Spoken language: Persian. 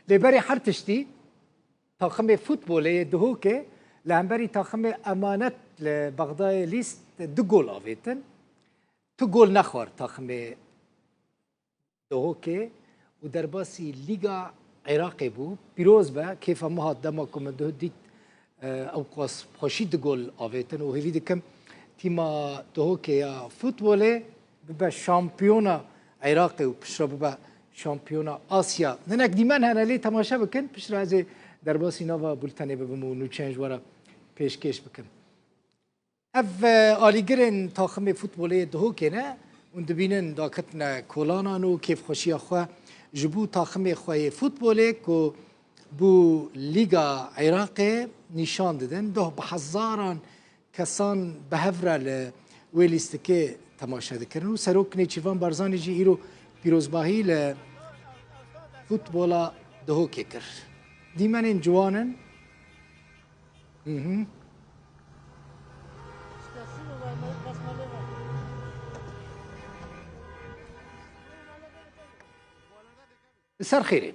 لبری هر تشتی تاخم فوتبوله دهوکه لعنبری تاخم امانت لبغداد لیست دو گل آویتن تو گل نخور تاخم دهوکه و در باسی لیگا عراقی بو پیروز به کیف ما دما کم ده دید او قاس خوشی دو گل آویتن و هیوی دکم تیما دهوکه یا فوتبوله ببا شامپیونا عراقی و پشرا ببا شامپیونا آسیا ننک دیمن هنالی تماشا بکن پشرا از در باسی نوا بولتنی ببمو نوچنج وارا پیشکش بکن اف آلیگرین تاخم فوتبوله دهوکه نه und dibinen da ketne kolanan û kêfxweşiya xwe ji bo taximê xwe yê futbolê ku bû Lîga Iraqê nîşan didin doh bi hezaran kesan bi hev re li wê lîstikê temaşe dikirin û Serokê Çîvan Barzanî jî îro pîrozbahî li futbola dihokê kir. Dîmenên ciwan in سر خيري